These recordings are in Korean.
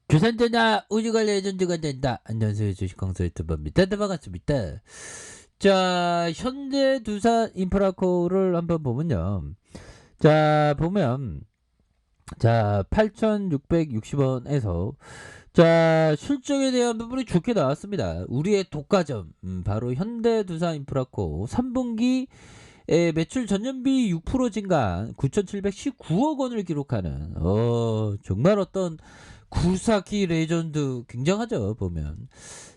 주산전자 우주가 레전드가 된다. 안녕하세요. 주식광수 유튜버입니다. 네, 반갑습니다. 자, 현대 두산 인프라코를 한번 보면요. 자, 보면, 자, 8,660원에서, 자, 실적에 대한 부분이 좋게 나왔습니다. 우리의 독과점, 바로 현대 두산 인프라코 3분기 매출 전년비 6% 증가한 9,719억 원을 기록하는, 정말 어떤 구사기 레전드 굉장하죠 보면.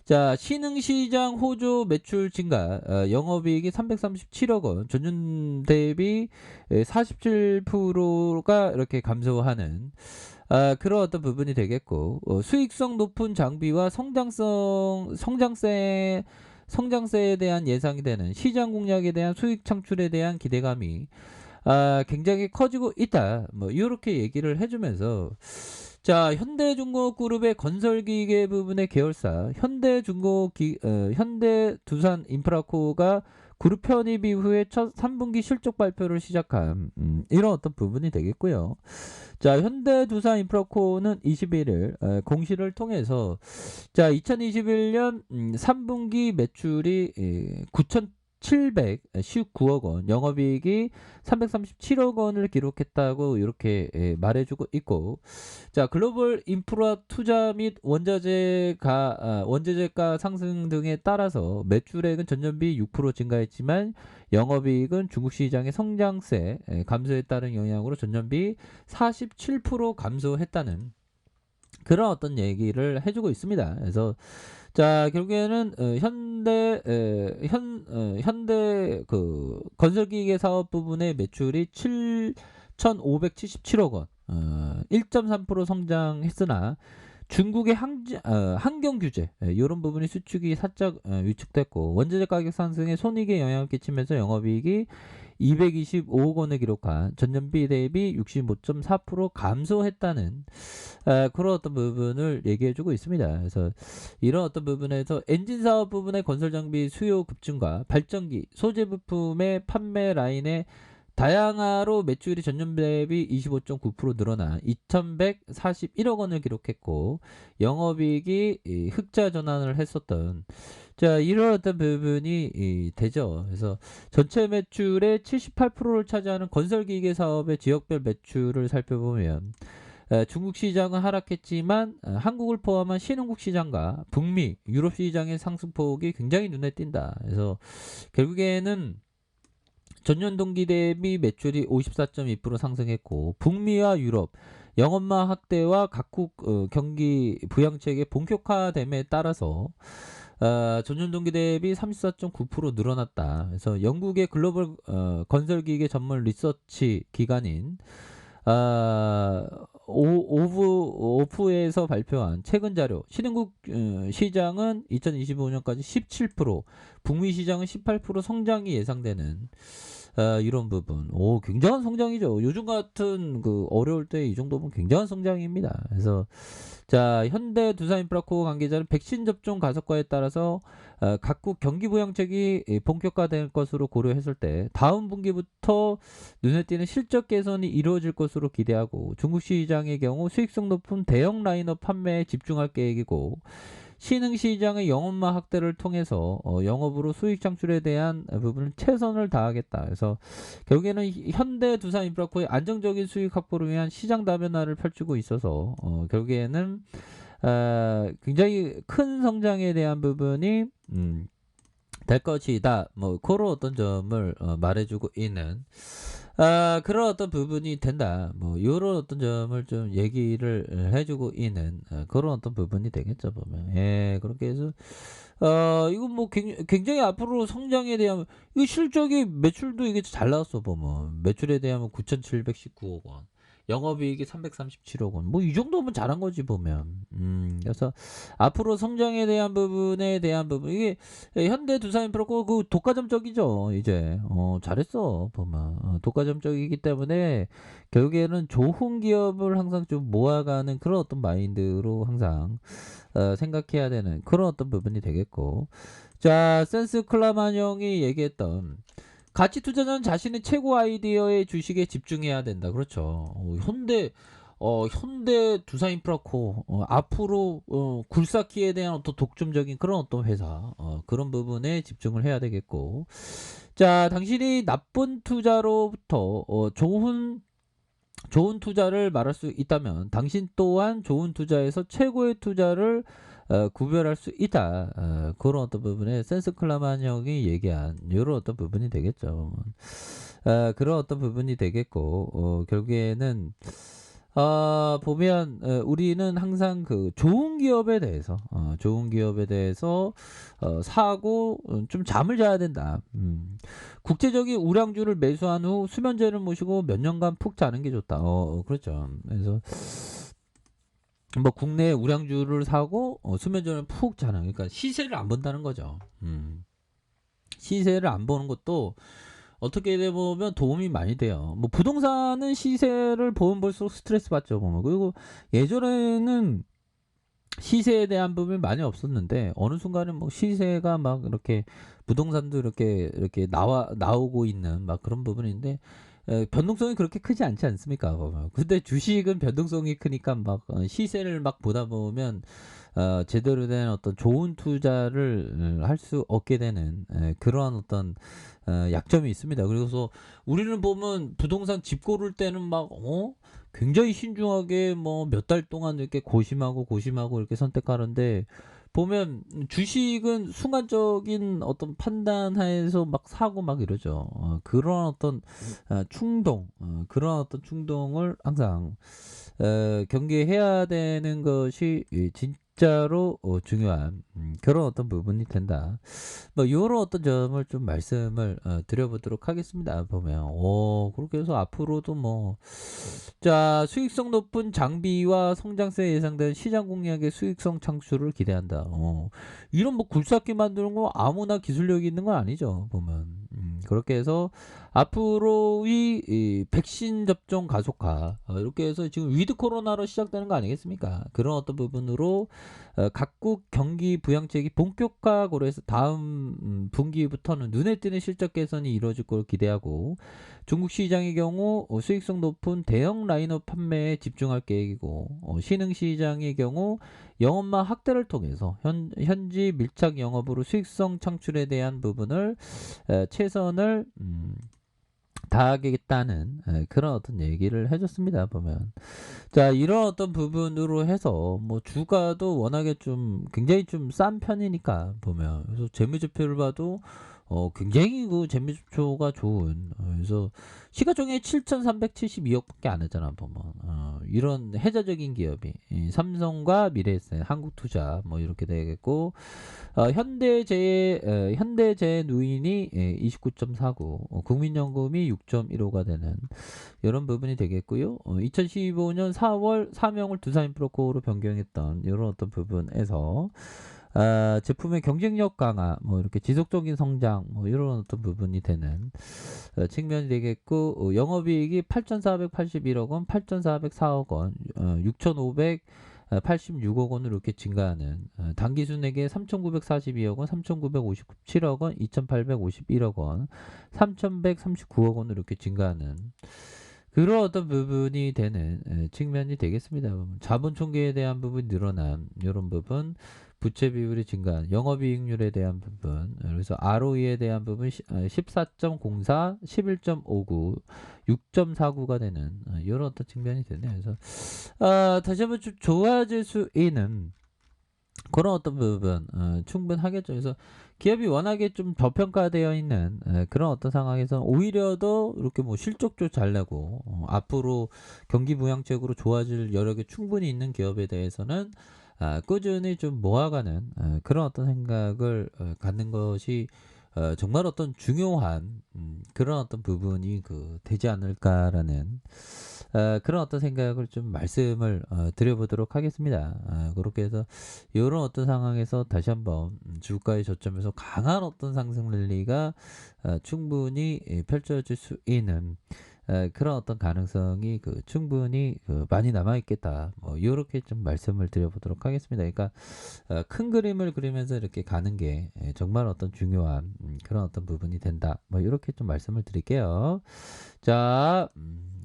자, 신흥시장 호조 매출 증가, 영업이익이 337억 원, 전년 대비 47%가 이렇게 감소하는 그런 어떤 부분이 되겠고, 수익성 높은 장비와 성장세에 대한 예상이 되는 시장 공략에 대한 수익 창출에 대한 기대감이 굉장히 커지고 있다. 뭐 이렇게 얘기를 해주면서, 자, 현대중공업그룹의 건설기계 부분의 계열사 현대두산인프라코가 그룹 편입 이후에 첫 3분기 실적 발표를 시작한 이런 어떤 부분이 되겠고요. 자, 현대두산인프라코는 21일 공시를 통해서, 자, 2021년 3분기 매출이 9,719억 원, 영업이익이 337억 원을 기록했다고 이렇게 말해주고 있고, 자, 글로벌 인프라 투자 및 원자재가 상승 등에 따라서 매출액은 전년비 6% 증가했지만 영업이익은 중국 시장의 성장세 감소에 따른 영향으로 전년비 47% 감소했다는 그런 어떤 얘기를 해주고 있습니다. 그래서, 자, 결국에는 현대 그 건설기계 사업 부분의 매출이 7,577억 원, 1.3% 성장했으나 중국의 환경 규제 이런 부분이 수축이 살짝 위축됐고, 원자재 가격 상승에 손익에 영향을 끼치면서 영업이익이 225억 원을 기록한 전년비 대비 65.4% 감소했다는 그런 어떤 부분을 얘기해주고 있습니다. 그래서 이런 어떤 부분에서 엔진 사업 부분의 건설 장비 수요 급증과 발전기 소재 부품의 판매 라인의 다양화로 매출이 전년 대비 25.9% 늘어나 2,141억 원을 기록했고, 영업이익이 흑자 전환을 했었던, 자, 이런 어떤 부분이 되죠. 그래서 전체 매출의 78%를 차지하는 건설기계 사업의 지역별 매출을 살펴보면, 중국 시장은 하락했지만 한국을 포함한 신흥국 시장과 북미, 유럽 시장의 상승폭이 굉장히 눈에 띈다. 그래서 결국에는 전년 동기 대비 매출이 54.2% 상승했고, 북미와 유럽 영업마 확대와 각국 경기 부양책의 본격화됨에 따라서 전년 동기 대비 34.9% 늘어났다. 그래서 영국의 글로벌 건설기계 전문 리서치 기관인 오프에서 발표한 최근 자료, 신흥국 시장은 2025년까지 17%, 북미 시장은 18% 성장이 예상되는 이런 부분. 오, 굉장한 성장이죠. 요즘 같은 그 어려울 때 이 정도면 굉장한 성장입니다. 그래서, 자, 현대 두산인프라코 관계자는 백신 접종 가속화에 따라서 각국 경기 부양책이 본격화될 것으로 고려했을 때 다음 분기부터 눈에 띄는 실적 개선이 이루어질 것으로 기대하고, 중국 시장의 경우 수익성 높은 대형 라인업 판매에 집중할 계획이고, 신흥 시장의 영업마 확대를 통해서 영업으로 수익 창출에 대한 부분을 최선을 다하겠다. 그래서 결국에는 현대 두산 인프라코의 안정적인 수익 확보를 위한 시장 다변화를 펼치고 있어서 결국에는 굉장히 큰 성장에 대한 부분이 될 것이다. 뭐 그런 어떤 점을 말해주고 있는 그런 어떤 부분이 된다. 뭐 이런 어떤 점을 좀 얘기를 해주고 있는 그런 어떤 부분이 되겠죠 보면. 예, 그렇게 해서 이거 뭐 굉장히 앞으로 성장에 대한 이 실적이 매출도 이게 잘 나왔어 보면, 매출에 대하면 9,719억 원. 영업이익이 337억 원. 뭐 이 정도면 잘한 거지 보면. 그래서 앞으로 성장에 대한 부분에 대한 부분, 이게 현대 두산인프라코 그 독과점적이죠. 이제 잘했어 보면. 독과점적이기 때문에 결국에는 좋은 기업을 항상 좀 모아가는 그런 어떤 마인드로 항상 생각해야 되는 그런 어떤 부분이 되겠고, 자, 센스 클라만 형이 얘기했던 가치 투자자는 자신의 최고 아이디어의 주식에 집중해야 된다. 그렇죠. 현대 현대 두산인프라코 앞으로 굴삭기에 대한 어떤 독점적인 그런 어떤 회사 그런 부분에 집중을 해야 되겠고 자 당신이 나쁜 투자로부터 좋은 투자를 말할 수 있다면 당신 또한 좋은 투자에서 최고의 투자를 구별할 수 있다. 그런 어떤 부분에 센스클라만 형이 얘기한 이런 어떤 부분이 되겠죠. 그런 어떤 부분이 되겠고 결국에는 보면 우리는 항상 그 좋은 기업에 대해서 사고 좀 잠을 자야 된다. 국제적인 우량주를 매수한 후 수면제를 모시고 몇 년간 푹 자는 게 좋다. 그렇죠. 그래서 뭐 국내 우량주를 사고 수면제를 푹 자는 그러니까 시세를 안 본다는 거죠. 시세를 안 보는 것도 어떻게 보면 도움이 많이 돼요. 뭐 부동산은 시세를 보면 볼수록 스트레스 받죠. 보면. 그리고 예전에는 시세에 대한 부분이 많이 없었는데 어느 순간은 뭐 시세가 막 이렇게 부동산도 이렇게 나오고 있는 막 그런 부분인데 변동성이 그렇게 크지 않지 않습니까? 보면. 근데 주식은 변동성이 크니까 막 시세를 막 보다 보면 제대로 된 어떤 좋은 투자를 할 수 없게 되는 그러한 어떤 약점이 있습니다. 그래서 우리는 보면 부동산 집 고를 때는 막 굉장히 신중하게 뭐 몇 달 동안 이렇게 고심하고 이렇게 선택하는데 보면 주식은 순간적인 어떤 판단하에서 막 사고 막 이러죠. 그런 어떤 그런 어떤 충동을 항상 경계해야 되는 것이 진짜로 중요한 그런 어떤 부분이 된다. 뭐 요런 어떤 점을 좀 말씀을 드려보도록 하겠습니다. 보면 그렇게 해서 앞으로도 뭐 자 수익성 높은 장비와 성장세 예상되는 시장 공략의 수익성 창출을 기대한다. 이런 뭐 굴삭기 만드는 거 아무나 기술력이 있는 건 아니죠. 보면 그렇게 해서 앞으로 이 백신 접종 가속화 이렇게 해서 지금 위드 코로나로 시작되는 거 아니겠습니까? 그런 어떤 부분으로 각국 경기 부양책이 본격화로 해서 다음 분기부터는 눈에 띄는 실적 개선이 이루어질 걸 기대하고 중국 시장의 경우 수익성 높은 대형 라인업 판매에 집중할 계획이고 신흥 시장의 경우 영업망 확대를 통해서 현지 밀착 영업으로 수익성 창출에 대한 부분을 최선을 다하겠다는 그런 어떤 얘기를 해줬습니다. 보면 자 이런 어떤 부분으로 해서 뭐 주가도 워낙에 좀 굉장히 좀 싼 편이니까 보면 그래서 재무제표를 봐도 굉장히 그 재무제표가 좋은 그래서 시가총액 7,372억밖에 안 했잖아 보면 이런 혜자적인 기업이 삼성과 미래에셋, 한국투자 뭐 이렇게 되겠고 현대제해 누인이 29.49, 국민연금이 6.15가 되는 이런 부분이 되겠고요. 2015년 4월 사명을 두산인프라코로 변경했던 이런 어떤 부분에서 제품의 경쟁력 강화, 뭐 이렇게 지속적인 성장, 뭐 이런 어떤 부분이 되는 측면이 되겠고, 영업이익이 8,481억 원, 8,404억 원, 6,586억 원으로 이렇게 증가하는 당기순액의 3,942억 원, 3,957억 원, 2,851억 원, 3,139억 원으로 이렇게 증가하는 그런 어떤 부분이 되는 측면이 되겠습니다. 자본 총계에 대한 부분이 늘어난 이런 부분, 부채 비율이 증가한 영업이익률에 대한 부분, 그래서 ROE에 대한 부분 14.04, 11.59, 6.49가 되는 이런 어떤 측면이 되네요. 그래서 다시 한번 좀 좋아질 수 있는 그런 어떤 부분 충분하겠죠. 그래서 기업이 워낙에 좀 저평가되어 있는 그런 어떤 상황에서 오히려 더 이렇게 뭐 실적도 잘 내고 앞으로 경기 부양책으로 좋아질 여력이 충분히 있는 기업에 대해서는 꾸준히 좀 모아가는 그런 어떤 생각을 갖는 것이 정말 어떤 중요한 그런 어떤 부분이 되지 않을까라는 그런 어떤 생각을 좀 말씀을 드려보도록 하겠습니다. 그렇게 해서 이런 어떤 상황에서 다시 한번 주가의 저점에서 강한 어떤 상승 랠리가 충분히 펼쳐질 수 있는 그런 어떤 가능성이 충분히 많이 남아 있겠다. 뭐 이렇게 좀 말씀을 드려보도록 하겠습니다. 그러니까 큰 그림을 그리면서 이렇게 가는 게 정말 어떤 중요한 그런 어떤 부분이 된다. 뭐 이렇게 좀 말씀을 드릴게요. 자,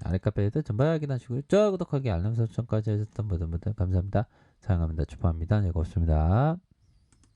아래 카페에도 전방 확인하시고요. 저 구독하기 알람 설정까지 해줬던 모든 분들 감사합니다. 사랑합니다. 축하합니다. 네, 고맙습니다.